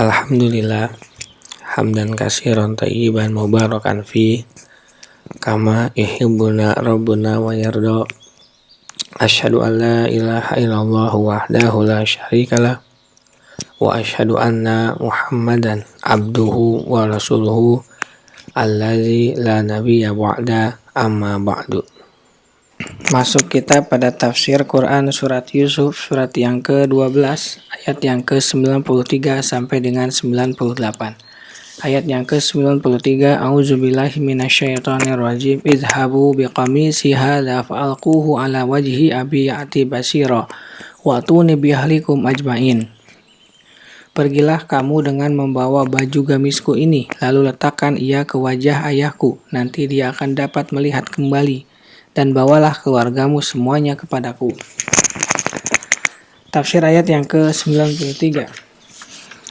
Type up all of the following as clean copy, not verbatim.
Alhamdulillah hamdan katsiran thayyiban mubarakan fi kama yuhibbuna rabbuna wa yarda. Asyhadu an la ilaha illallah wahdahu la syarikalah wa asyhadu anna Muhammadan abduhu wa rasuluhu allazi la nabiyya ba'da, amma ba'du. Masuk kita pada tafsir Quran surat Yusuf, surat yang ke-12 ayat yang ke-93 sampai dengan 98. Ayat yang ke-93, A'udzubillahi minasyaitonirrajim. Idhabu biqamisi hadza fa'alquhu ala wajhi abi ya'ti basira wa atuni biahlikum ajmain. Pergilah kamu dengan membawa baju gamisku ini, lalu letakkan ia ke wajah ayahku, nanti dia akan dapat melihat kembali. Dan bawalah keluargamu semuanya kepadaku. Tafsir ayat yang ke-93.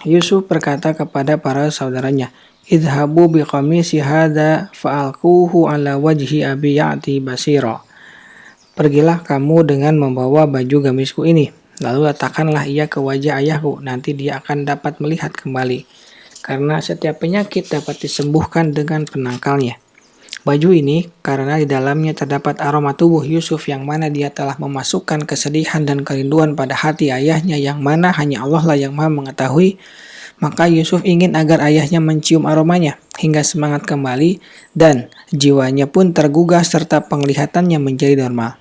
Yusuf berkata kepada para saudaranya, Idhabu biqamisi hadza fa'alquhu ala wajhi abi ya'ti basira. Pergilah kamu dengan membawa baju gamisku ini, lalu letakkanlah ia ke wajah ayahku, nanti dia akan dapat melihat kembali. Karena setiap penyakit dapat disembuhkan dengan penangkalnya. Baju ini karena di dalamnya terdapat aroma tubuh Yusuf yang mana dia telah memasukkan kesedihan dan kerinduan pada hati ayahnya yang mana hanya Allah lah yang maha mengetahui. Maka Yusuf ingin agar ayahnya mencium aromanya hingga semangat kembali dan jiwanya pun tergugah serta penglihatannya menjadi normal.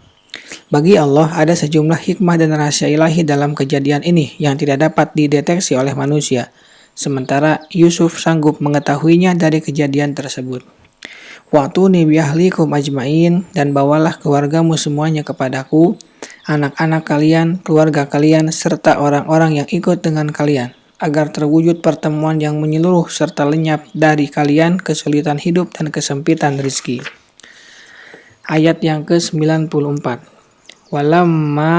Bagi Allah ada sejumlah hikmah dan rahasia ilahi dalam kejadian ini yang tidak dapat dideteksi oleh manusia. Sementara Yusuf sanggup mengetahuinya dari kejadian tersebut. Wa'tuni biahlikum ajmain, dan bawalah keluargamu semuanya kepadaku, anak-anak kalian, keluarga kalian, serta orang-orang yang ikut dengan kalian, agar terwujud pertemuan yang menyeluruh serta lenyap dari kalian kesulitan hidup dan kesempitan rezeki. Ayat yang ke-94. Walamma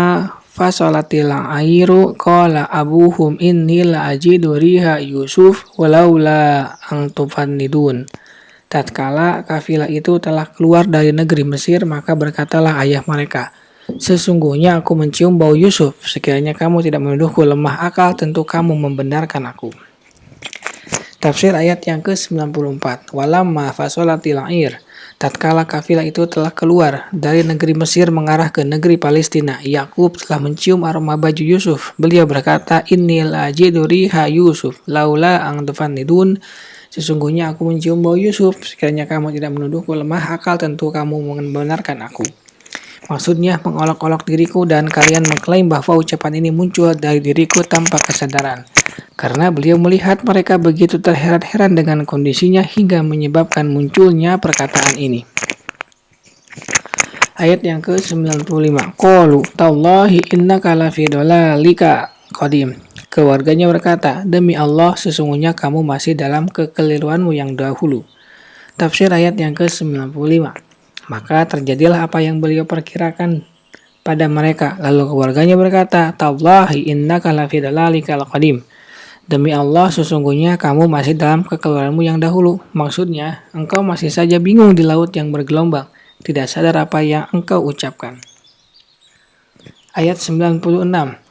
fasolatil airu qala abuhum inni la ajidu riha Yusuf walaula an tufannidun. Tatkala kafilah itu telah keluar dari negeri Mesir, maka berkatalah ayah mereka, sesungguhnya aku mencium bau Yusuf, sekiranya kamu tidak menuduhku lemah akal, tentu kamu membenarkan aku. Tafsir ayat yang ke-94. Walamma fasolatil air. Tatkala kafilah itu telah keluar dari negeri Mesir mengarah ke negeri Palestina, Yakub telah mencium aroma baju Yusuf. Beliau berkata, Innil ajidu riha Yusuf laula an tufannidun. Sesungguhnya aku mencium bau Yusuf, sekiranya kamu tidak menuduhku lemah akal, tentu kamu membenarkan aku. Maksudnya mengolok-olok diriku dan kalian mengklaim bahwa ucapan ini muncul dari diriku tanpa kesadaran. Karena beliau melihat mereka begitu terheran-heran dengan kondisinya hingga menyebabkan munculnya perkataan ini. Ayat yang ke-95. Qalu tallahi innaka lafi dhalalika qadim. Keluarganya berkata, demi Allah sesungguhnya kamu masih dalam kekeliruanmu yang dahulu. Tafsir ayat yang ke-95. Maka terjadilah apa yang beliau perkirakan pada mereka. Lalu keluarganya berkata, tallahi innaka lafi dhalalikal qadim. Demi Allah sesungguhnya kamu masih dalam kekeliruanmu yang dahulu. Maksudnya, engkau masih saja bingung di laut yang bergelombang, tidak sadar apa yang engkau ucapkan. Ayat 96.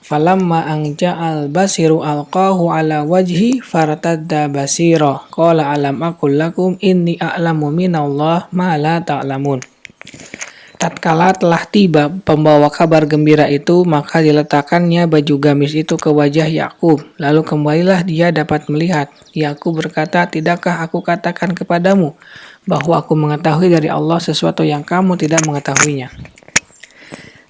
Falamma anja'al basiru alqahu ala wajhi fartadda basira qala alam aqul lakum inni a'lamu minallah ma la ta'lamun. Tatkala telah tiba pembawa kabar gembira itu, maka diletakkannya baju gamis itu ke wajah Yakub. Lalu kembalilah dia dapat melihat. Yakub berkata, tidakkah aku katakan kepadamu bahwa aku mengetahui dari Allah sesuatu yang kamu tidak mengetahuinya.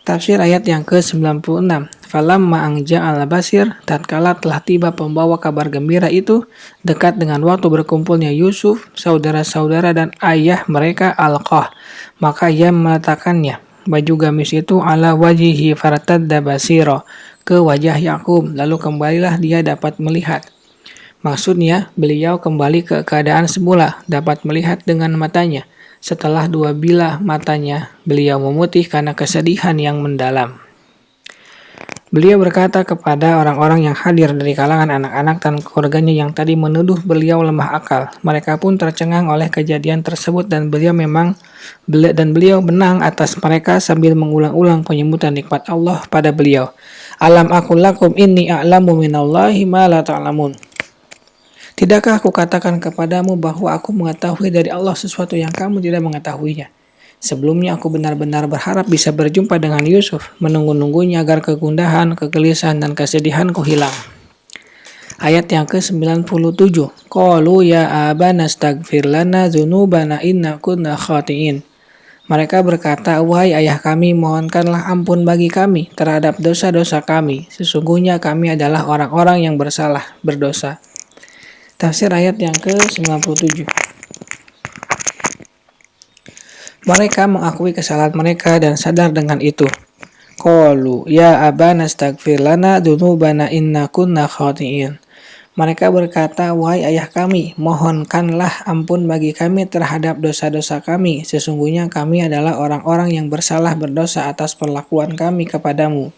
Tafsir ayat yang ke-96. Falamma anja'al basir, tatkala telah tiba pembawa kabar gembira itu, dekat dengan waktu berkumpulnya Yusuf, saudara-saudara dan ayah mereka alqah, maka ia meletakkannya, baju gamis itu ala wajihi fartadda basira, ke wajah Yakub, lalu kembalilah dia dapat melihat. Maksudnya, beliau kembali ke keadaan semula, dapat melihat dengan matanya. Setelah dua bilah matanya, beliau memutih karena kesedihan yang mendalam. Beliau berkata kepada orang-orang yang hadir dari kalangan anak-anak dan keluarganya yang tadi menuduh beliau lemah akal. Mereka pun tercengang oleh kejadian tersebut dan beliau menang atas mereka sambil mengulang-ulang penyebutan nikmat Allah pada beliau. Alam aqul lakum inni a'lamu minallahi ma la ta'lamun. Tidakkah aku katakan kepadamu bahwa aku mengetahui dari Allah sesuatu yang kamu tidak mengetahuinya? Sebelumnya aku benar-benar berharap bisa berjumpa dengan Yusuf, menunggu-nunggunya agar kegundahan, kegelisahan, dan kesedihanku hilang. Ayat yang ke-97. Qalu ya abana astaghfir lana dzunubana inna kunna khati'in. Mereka berkata, wahai ayah kami, mohonkanlah ampun bagi kami terhadap dosa-dosa kami. Sesungguhnya kami adalah orang-orang yang berdosa. Tafsir ayat yang ke-97. Mereka mengakui kesalahan mereka dan sadar dengan itu. Qalu ya abana astaghfir lana dzunubana inna kunna khati'in. Mereka berkata, wahai ayah kami, mohonkanlah ampun bagi kami terhadap dosa-dosa kami. Sesungguhnya kami adalah orang-orang yang berdosa atas perlakuan kami kepadamu.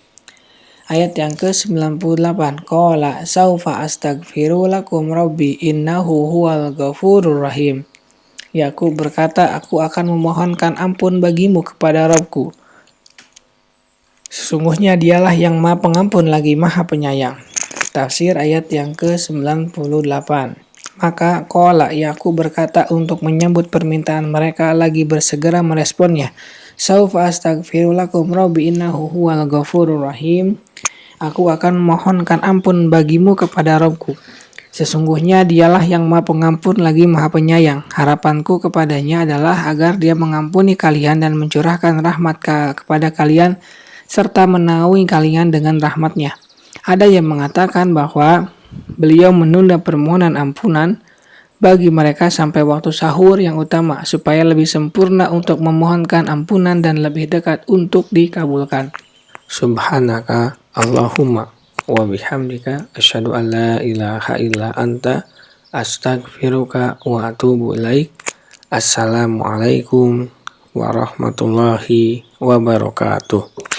Ayat yang ke-98. Qala saufa astaghfiru lakum rabbi innahu huwal ghafurur rahim. Yakub berkata, aku akan memohonkan ampun bagimu kepada Rabbku. Sesungguhnya dialah yang maha pengampun lagi maha penyayang. Tafsir ayat yang ke-98. Maka qala Yakub berkata untuk menyambut permintaan mereka lagi bersegera meresponnya. Saufa astaghfiru lakum rabbi innahu huwal ghafurur rahim. Aku akan memohonkan ampun bagimu kepada Rabbku. Sesungguhnya dialah yang maha pengampun lagi maha penyayang. Harapanku kepadanya adalah agar dia mengampuni kalian dan mencurahkan rahmat kepada kalian serta menaungi kalian dengan rahmatnya. Ada yang mengatakan bahwa beliau menunda permohonan ampunan bagi mereka sampai waktu sahur yang utama supaya lebih sempurna untuk memohonkan ampunan dan lebih dekat untuk dikabulkan. Subhanaka Allahumma wa bihamdika asyhadu an la ilaha illa anta astaghfiruka wa atubu ilaik. Assalamualaikum warahmatullahi wabarakatuh.